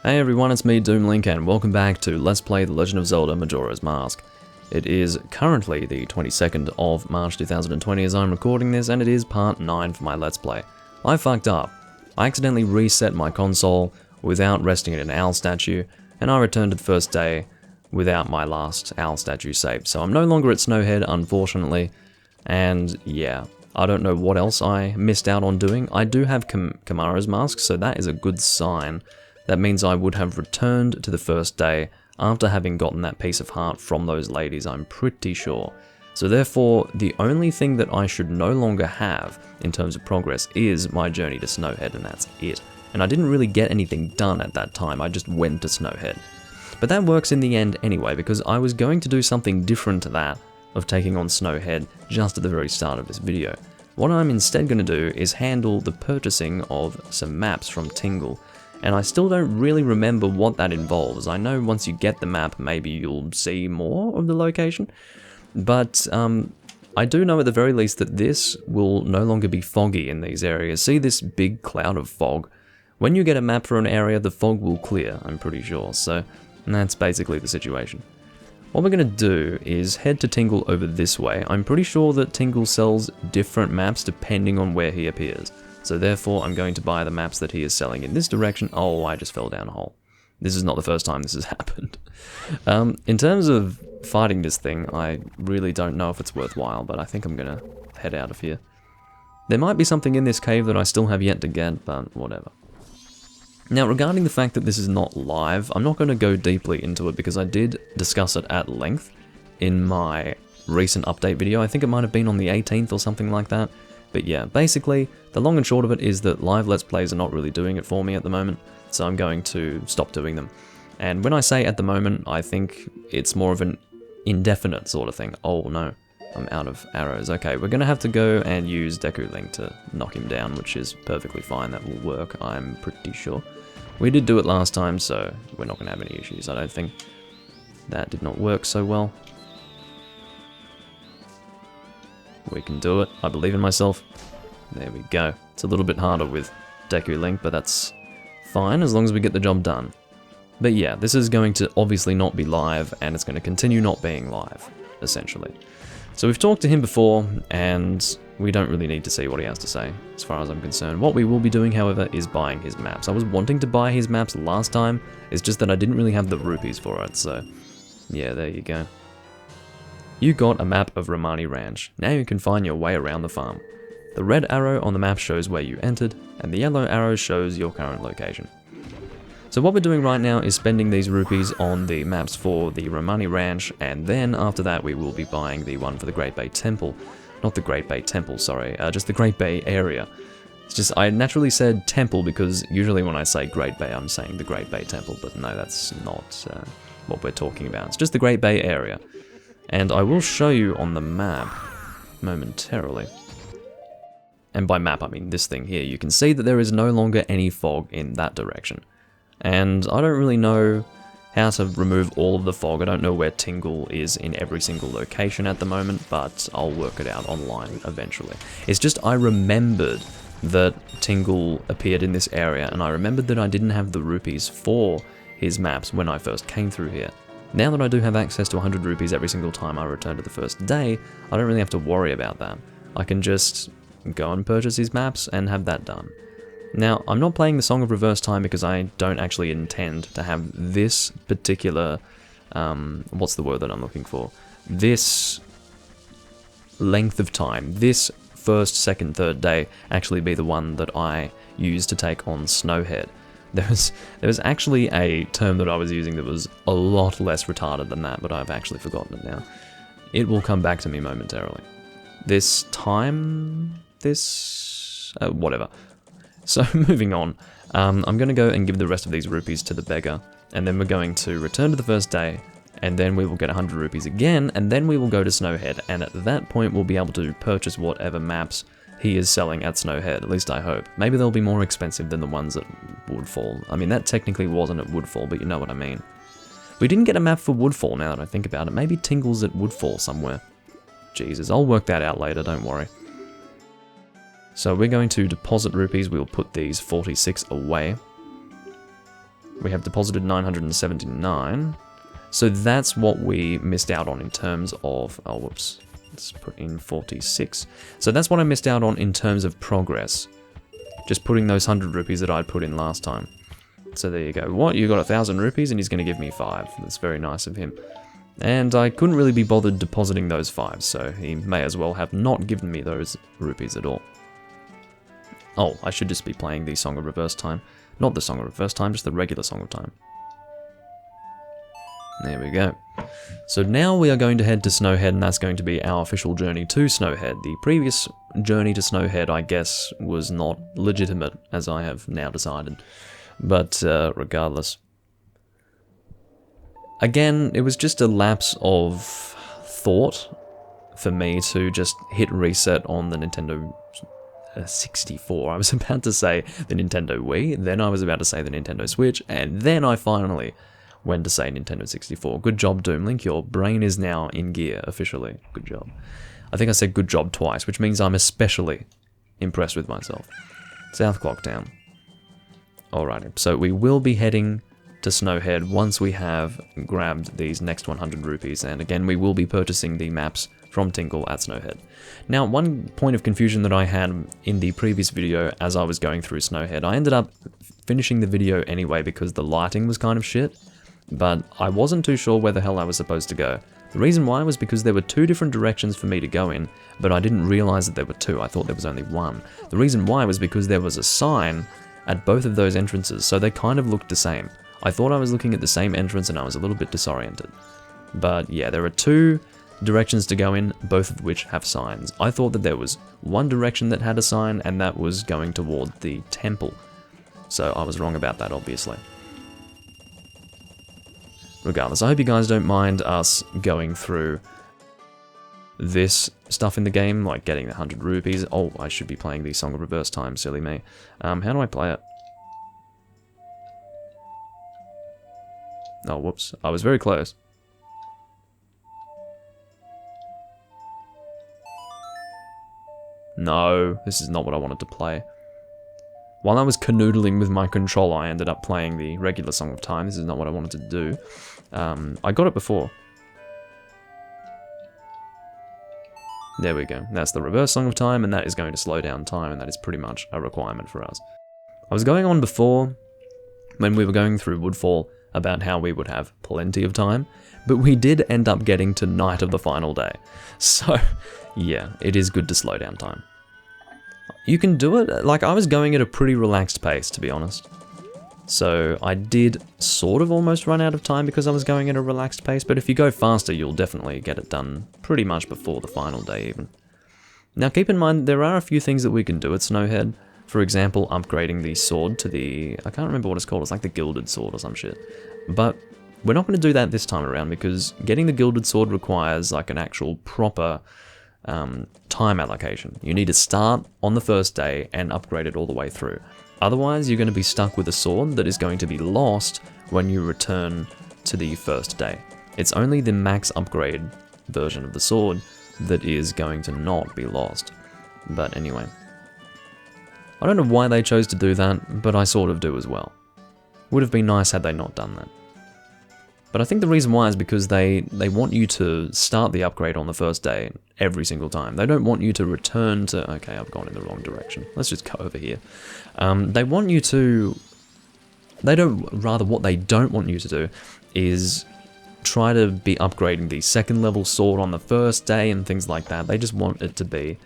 Hey everyone, it's me Doomlink and welcome back to Let's Play The Legend of Zelda Majora's Mask. It is currently the 22nd of March 2020 as I'm recording this, and it is part 9 for my Let's Play. I fucked up. I accidentally reset my console without resting it in an owl statue, and I returned to the first day without my last owl statue saved. So I'm no longer at Snowhead, unfortunately, and yeah, I don't know what else I missed out on doing. I do have Kamara's mask, so that is a good sign. That means I would have returned to the first day after having gotten that piece of heart from those ladies, I'm pretty sure. So therefore, the only thing that I should no longer have in terms of progress is my journey to Snowhead, and that's it. And I didn't really get anything done at that time, I just went to Snowhead. But that works in the end anyway, because I was going to do something different to that of taking on Snowhead just at the very start of this video. What I'm instead going to do is handle the purchasing of some maps from Tingle. And I still don't really remember what that involves. I know once you get the map, maybe you'll see more of the location. But I do know at the very least that this will no longer be foggy in these areas. See this big cloud of fog? When you get a map for an area, the fog will clear, I'm pretty sure. So that's basically the situation. What we're going to do is head to Tingle over this way. I'm pretty sure that Tingle sells different maps depending on where he appears. So therefore, I'm going to buy the maps that he is selling in this direction. Oh, I just fell down a hole. This is not the first time this has happened. In terms of fighting this thing, I really don't know if it's worthwhile, but I think I'm going to head out of here. There might be something in this cave that I still have yet to get, but whatever. Now, regarding the fact that this is not live, I'm not going to go deeply into it because I did discuss it at length in my recent update video. I think it might have been on the 18th or something like that. But yeah, basically, the long and short of it is that live Let's Plays are not really doing it for me at the moment, so I'm going to stop doing them. And when I say at the moment, I think it's more of an indefinite sort of thing. Oh no, I'm out of arrows. Okay, we're going to have to go and use Deku Link to knock him down, which is perfectly fine. That will work, I'm pretty sure. We did do it last time, so we're not going to have any issues, I don't think. That did not work so well. We can do it. I believe in myself. There we go. It's a little bit harder with Deku Link, but that's fine as long as we get the job done. But yeah, this is going to obviously not be live, and it's going to continue not being live, essentially. So we've talked to him before, and we don't really need to see what he has to say, as far as I'm concerned. What we will be doing, however, is buying his maps. I was wanting to buy his maps last time, it's just that I didn't really have the rupees for it, so yeah, there you go. You got a map of Romani Ranch. Now you can find your way around the farm. The red arrow on the map shows where you entered, and the yellow arrow shows your current location. So what we're doing right now is spending these rupees on the maps for the Romani Ranch, and then after that we will be buying the one for the Great Bay Temple. Not the Great Bay Temple, sorry, just the Great Bay area. It's just, I naturally said temple because usually when I say Great Bay I'm saying the Great Bay Temple, but no, that's not what we're talking about. It's just the Great Bay area. And I will show you on the map momentarily. And by map, I mean this thing here. You can see that there is no longer any fog in that direction. And I don't really know how to remove all of the fog. I don't know where Tingle is in every single location at the moment, but I'll work it out online eventually. It's just I remembered that Tingle appeared in this area, and I remembered that I didn't have the rupees for his maps when I first came through here. Now that I do have access to 100 rupees every single time I return to the first day, I don't really have to worry about that. I can just go and purchase these maps and have that done. Now, I'm not playing the Song of Reverse Time because I don't actually intend to have this particular, what's the word that I'm looking for? This length of time, this first, second, third day actually be the one that I use to take on Snowhead. There was actually a term that I was using that was a lot less retarded than that, but I've actually forgotten it now. It will come back to me momentarily. Whatever. So moving on, I'm going to go and give the rest of these rupees to the beggar, and then we're going to return to the first day, and then we will get 100 rupees again, and then we will go to Snowhead, and at that point we'll be able to purchase whatever maps he is selling at Snowhead, at least I hope. Maybe they'll be more expensive than the ones at Woodfall. I mean, that technically wasn't at Woodfall, but you know what I mean. We didn't get a map for Woodfall now that I think about it. Maybe Tingle's at Woodfall somewhere. Jesus, I'll work that out later, don't worry. So we're going to deposit rupees. We'll put these 46 away. We have deposited 979. So that's what we missed out on in terms of... Oh, whoops. Let's put in 46. So that's what I missed out on in terms of progress. Just putting those 100 rupees that I'd put in last time. So there you go. What? You got 1,000 rupees and he's going to give me 5. That's very nice of him. And I couldn't really be bothered depositing those 5, so he may as well have not given me those rupees at all. Oh, I should just be playing the Song of Reverse Time. Not the Song of Reverse Time, just the regular Song of Time. There we go. So now we are going to head to Snowhead, and that's going to be our official journey to Snowhead. The previous journey to Snowhead, I guess, was not legitimate, as I have now decided. But regardless. Again, it was just a lapse of thought for me to just hit reset on the Nintendo 64. I was about to say the Nintendo Wii, then I was about to say the Nintendo Switch, and then I finally went to say Nintendo 64. Good job, Doomlink. Your brain is now in gear, officially. Good job. I think I said good job twice, which means I'm especially impressed with myself. South Clocktown. Alrighty, so we will be heading to Snowhead once we have grabbed these next 100 rupees, and again we will be purchasing the maps from Tingle at Snowhead. Now, one point of confusion that I had in the previous video as I was going through Snowhead, I ended up finishing the video anyway because the lighting was kind of shit, but I wasn't too sure where the hell I was supposed to go. The reason why was because there were 2 different directions for me to go in, but I didn't realize that there were 2, I thought there was only 1. The reason why was because there was a sign at both of those entrances, so they kind of looked the same. I thought I was looking at the same entrance and I was a little bit disoriented. But yeah, there are 2 directions to go in, both of which have signs. I thought that there was one direction that had a sign and that was going toward the temple. So I was wrong about that, obviously. Regardless, I hope you guys don't mind us going through this stuff in the game, like getting the 100 rupees. Oh, I should be playing the Song of Reverse Time, silly me. How do I play it? Oh, whoops. I was very close. No, this is not what I wanted to play. While I was canoodling with my controller, I ended up playing the regular Song of Time. This is not what I wanted to do. I got it before. There we go. That's the reverse Song of Time, and that is going to slow down time, and that is pretty much a requirement for us. I was going on before, when we were going through Woodfall, about how we would have plenty of time, but we did end up getting to night of the final day. So, yeah, it is good to slow down time. You can do it, like I was going at a pretty relaxed pace, to be honest. So I did sort of almost run out of time because I was going at a relaxed pace, but if you go faster, you'll definitely get it done pretty much before the final day even. Now keep in mind, there are a few things that we can do at Snowhead. For example, upgrading the sword to the... I can't remember what it's called, it's like the Gilded Sword or some shit. But we're not going to do that this time around because getting the Gilded Sword requires like an actual proper time allocation. You need to start on the first day and upgrade it all the way through. Otherwise, you're going to be stuck with a sword that is going to be lost when you return to the first day. It's only the max upgrade version of the sword that is going to not be lost. But anyway. I don't know why they chose to do that, but I sort of do as well. Would have been nice had they not done that. But I think the reason why is because they want you to start the upgrade on the first day every single time. They don't want you to return to... Okay, I've gone in the wrong direction. Let's just go over here. They want you to... Rather, what they don't want you to do is try to be upgrading the second level sword on the first day and things like that. They just want it to be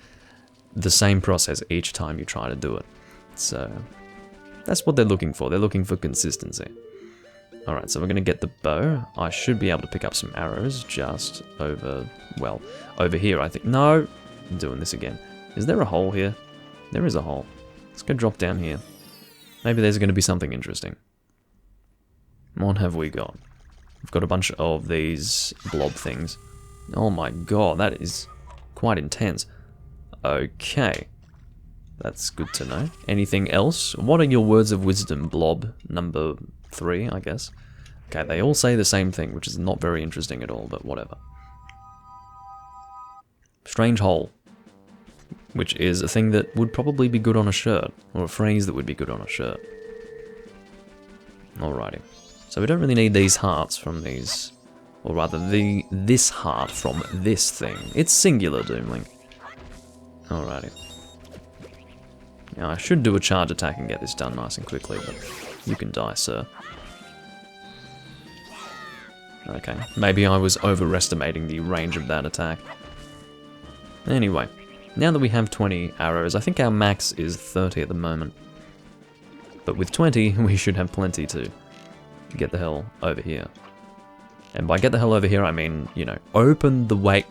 the same process each time you try to do it. So that's what they're looking for. They're looking for consistency. Alright, so we're going to get the bow. I should be able to pick up some arrows just over, well, over here, I think. No! I'm doing this again. Is there a hole here? There is a hole. Let's go drop down here. Maybe there's going to be something interesting. What have we got? We've got a bunch of these blob things. Oh my god, that is quite intense. Okay. That's good to know. Anything else? What are your words of wisdom, blob number 3, I guess? Okay, they all say the same thing, which is not very interesting at all, but whatever. Strange hole. Which is a thing that would probably be good on a shirt, or a phrase that would be good on a shirt. Alrighty. So we don't really need these hearts from these, or rather this heart from this thing. It's singular, Doomlink. Alrighty. Now I should do a charge attack and get this done nice and quickly, but you can die, sir. Okay, maybe I was overestimating the range of that attack. Anyway, now that we have 20 arrows, I think our max is 30 at the moment. But with 20, we should have plenty to get the hell over here. And by get the hell over here, I mean, you know, open the way...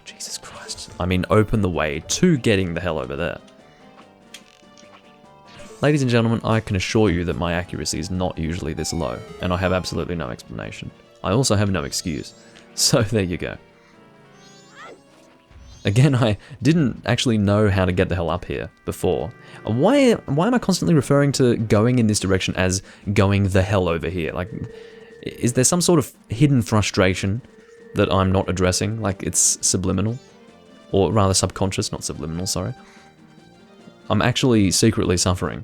Jesus Christ. I mean, open the way to getting the hell over there. Ladies and gentlemen, I can assure you that my accuracy is not usually this low, and I have absolutely no explanation. I also have no excuse. So there you go. Again, I didn't actually know how to get the hell up here before. Why am I constantly referring to going in this direction as going the hell over here? Like, is there some sort of hidden frustration that I'm not addressing? Like, it's subliminal? Or rather subconscious, not subliminal, sorry. I'm actually secretly suffering.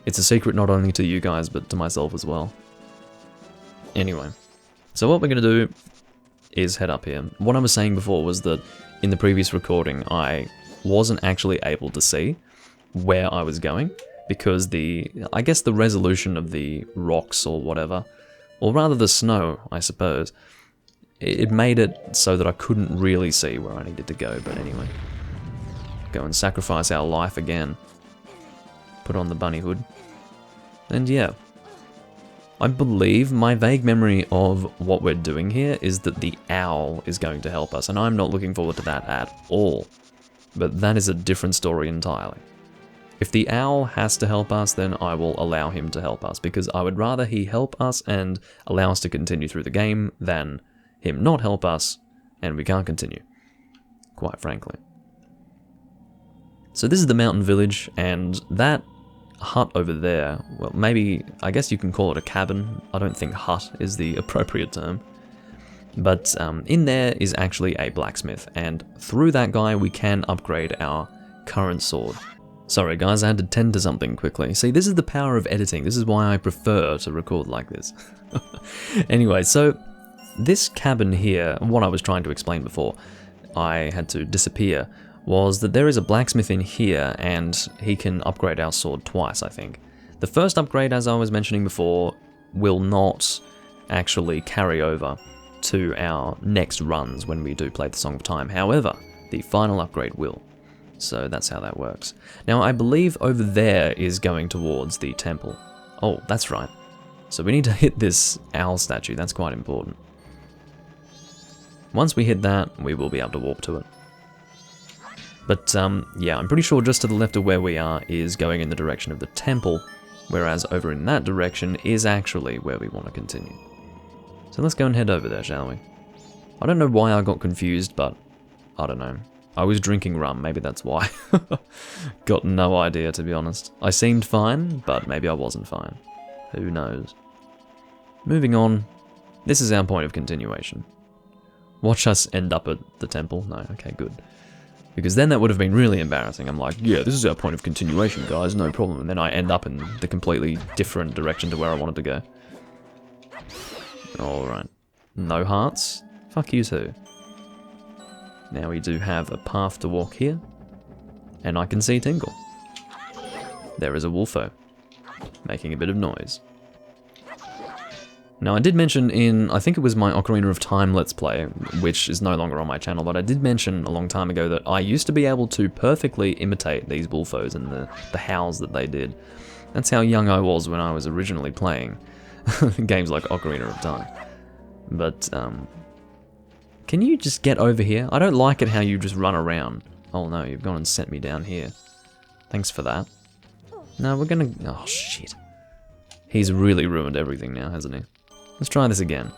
It's a secret not only to you guys, but to myself as well. Anyway, so what we're going to do is head up here. What I was saying before was that in the previous recording, I wasn't actually able to see where I was going because I guess the resolution of the rocks or whatever, or rather the snow, I suppose, it made it so that I couldn't really see where I needed to go. But anyway, go and sacrifice our life again. Put on the bunny hood. And yeah, I believe my vague memory of what we're doing here is that the owl is going to help us, and I'm not looking forward to that at all. But that is a different story entirely. If the owl has to help us, then I will allow him to help us, because I would rather he help us and allow us to continue through the game than him not help us and we can't continue, quite frankly. So this is the mountain village, and that hut over there, well, maybe, I guess you can call it a cabin. I don't think hut is the appropriate term. But in there is actually a blacksmith, and through that guy we can upgrade our current sword. Sorry guys, I had to tend to something quickly. See, this is the power of editing. This is why I prefer to record like this. Anyway, so this cabin here, what I was trying to explain before I had to disappear, was that there is a blacksmith in here and he can upgrade our sword twice, I think. The first upgrade, as I was mentioning before, will not actually carry over to our next runs when we do play the Song of Time. However, the final upgrade will. So that's how that works. Now, I believe over there is going towards the temple. Oh, that's right. So we need to hit this owl statue. That's quite important. Once we hit that, we will be able to warp to it. But yeah, I'm pretty sure just to the left of where we are is going in the direction of the temple, whereas over in that direction is actually where we want to continue. So let's go and head over there, shall we? I don't know why I got confused, but I don't know. I was drinking rum, maybe that's why. Got no idea, to be honest. I seemed fine, but maybe I wasn't fine. Who knows? Moving on, this is our point of continuation. Watch us end up at the temple. No, okay, good. Because then that would have been really embarrassing. I'm like, yeah, this is our point of continuation, guys, no problem. And then I end up in the completely different direction to where I wanted to go. Alright. No hearts? Fuck you too. Now we do have a path to walk here. And I can see Tingle. There is a wolfo, making a bit of noise. Now I did mention in, I think it was my Ocarina of Time Let's Play, which is no longer on my channel, but I did mention a long time ago that I used to be able to perfectly imitate these wolfos and the howls that they did. That's how young I was when I was originally playing games like Ocarina of Time. But, can you just get over here? I don't like it how you just run around. Oh no, you've gone and sent me down here. Thanks for that. No, we're gonna, oh shit. He's really ruined everything now, hasn't he? Let's try this again.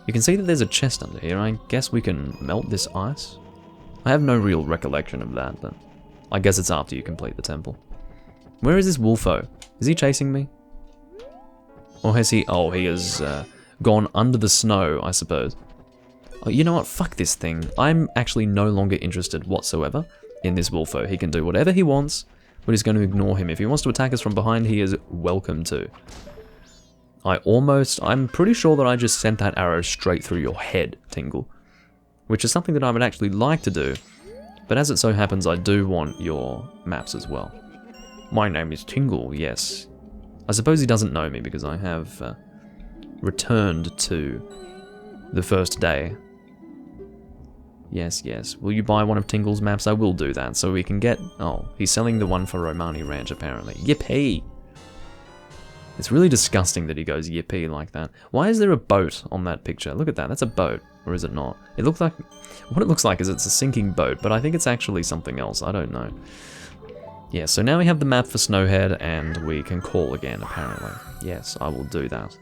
You can see that there's a chest under here. I guess we can melt this ice. I have no real recollection of that, but I guess it's after you complete the temple. Where is this wolfo? Is he chasing me? Or has he... Oh, he has gone under the snow, I suppose. Oh, you know what? Fuck this thing. I'm actually no longer interested whatsoever in this wolfo. He can do whatever he wants. We're just going to ignore him. If he wants to attack us from behind, he is welcome to. I'm pretty sure that I just sent that arrow straight through your head, Tingle. Which is something that I would actually like to do. But as it so happens, I do want your maps as well. My name is Tingle, yes. I suppose he doesn't know me because I have returned to the first day. Yes, yes. Will you buy one of Tingle's maps? I will do that, so we can get... Oh, he's selling the one for Romani Ranch, apparently. Yippee! It's really disgusting that he goes yippee like that. Why is there a boat on that picture? Look at that, that's a boat. Or is it not? It looks like... What it looks like is it's a sinking boat, but I think it's actually something else. I don't know. Yeah, so now we have the map for Snowhead, and we can call again, apparently. Yes, I will do that.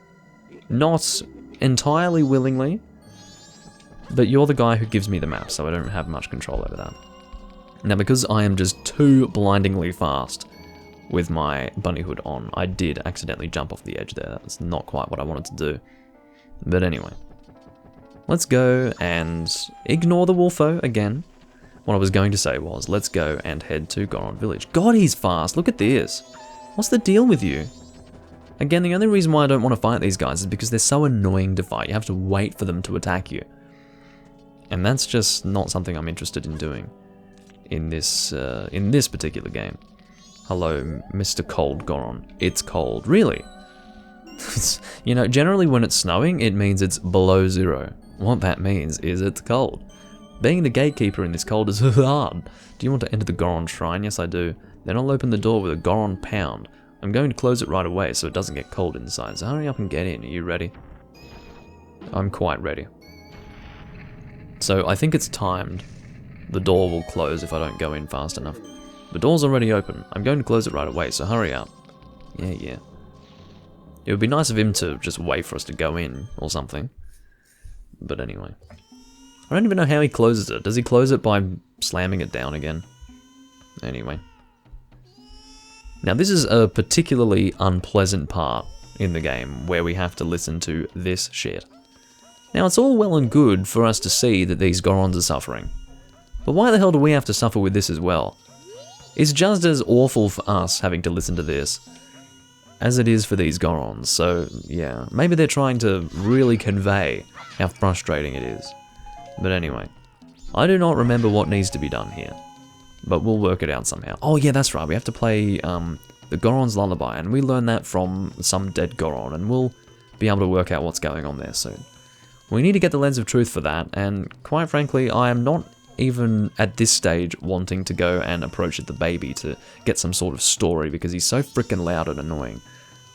Not entirely willingly, but you're the guy who gives me the map, so I don't have much control over that. Now, because I am just too blindingly fast with my bunny hood on, I did accidentally jump off the edge there. That's not quite what I wanted to do. But anyway. Let's go and ignore the Wolfo again. What I was going to say was, let's go and head to Goron Village. God, he's fast. Look at this. What's the deal with you? Again, the only reason why I don't want to fight these guys is because they're so annoying to fight. You have to wait for them to attack you. And that's just not something I'm interested in doing in this particular game. Hello, Mr. Cold Goron. It's cold. Really? You know, generally when it's snowing, it means it's below 0. What that means is it's cold. Being the gatekeeper in this cold is hard. Do you want to enter the Goron Shrine? Yes, I do. Then I'll open the door with a Goron Pound. I'm going to close it right away so it doesn't get cold inside. So hurry up and get in. Are you ready? I'm quite ready. So I think it's timed. The door will close if I don't go in fast enough. The door's already open. I'm going to close it right away, so hurry up. Yeah, yeah. It would be nice of him to just wait for us to go in or something. But anyway. I don't even know how he closes it. Does he close it by slamming it down again? Anyway. Now this is a particularly unpleasant part in the game where we have to listen to this shit. Now it's all well and good for us to see that these Gorons are suffering. But why the hell do we have to suffer with this as well? It's just as awful for us having to listen to this as it is for these Gorons, so yeah, maybe they're trying to really convey how frustrating it is. But anyway, I do not remember what needs to be done here, but we'll work it out somehow. Oh yeah, that's right, we have to play the Goron's Lullaby, and we learn that from some dead Goron, and we'll be able to work out what's going on there soon. We need to get the Lens of Truth for that, and quite frankly, I am not even at this stage wanting to go and approach the baby to get some sort of story because he's so freaking loud and annoying.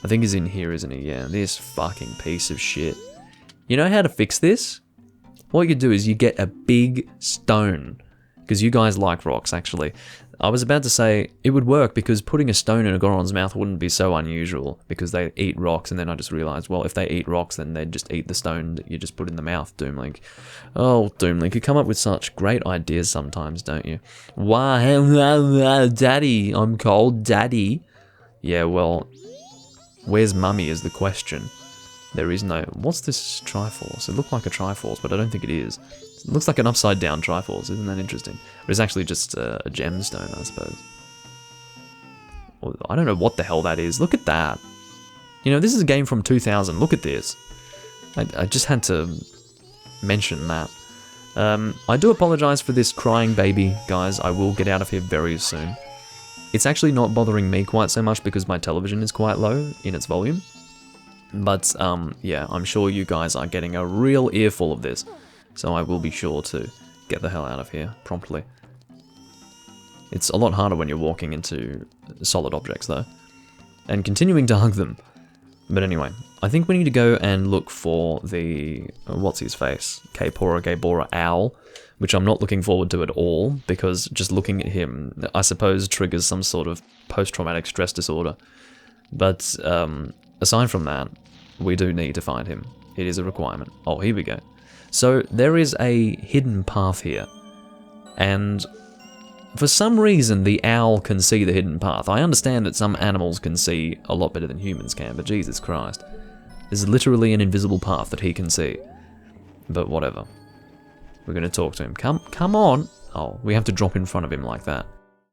I think he's in here, isn't he? Yeah, this fucking piece of shit. You know how to fix this? What you do is you get a big stone, because you guys like rocks, actually. I was about to say it would work because putting a stone in a Goron's mouth wouldn't be so unusual because they eat rocks, and then I just realized, well, if they eat rocks, then they'd just eat the stone that you just put in the mouth, Doomlink. Oh, Doomlink, you come up with such great ideas sometimes, don't you? Why, Daddy, I'm cold, Daddy. Yeah, well, where's Mummy is the question. There is no... What's this Triforce? It looked like a Triforce, but I don't think it is. It looks like an upside-down Triforce, isn't that interesting? But it's actually just a gemstone, I suppose. Or, I don't know what the hell that is. Look at that. You know, this is a game from 2000. Look at this. I just had to mention that. I do apologize for this crying baby, guys. I will get out of here very soon. It's actually not bothering me quite so much because my television is quite low in its volume. But, yeah, I'm sure you guys are getting a real earful of this. So I will be sure to get the hell out of here promptly. It's a lot harder when you're walking into solid objects, though. And continuing to hug them. But anyway, I think we need to go and look for the... what's his face? Gabora Owl. Which I'm not looking forward to at all, because just looking at him, I suppose, triggers some sort of post-traumatic stress disorder. But, aside from that, we do need to find him. It is a requirement. Oh, here we go. So, there is a hidden path here. And for some reason, the owl can see the hidden path. I understand that some animals can see a lot better than humans can, but Jesus Christ. There's literally an invisible path that he can see. But whatever. We're going to talk to him. Come on! Oh, we have to drop in front of him like that.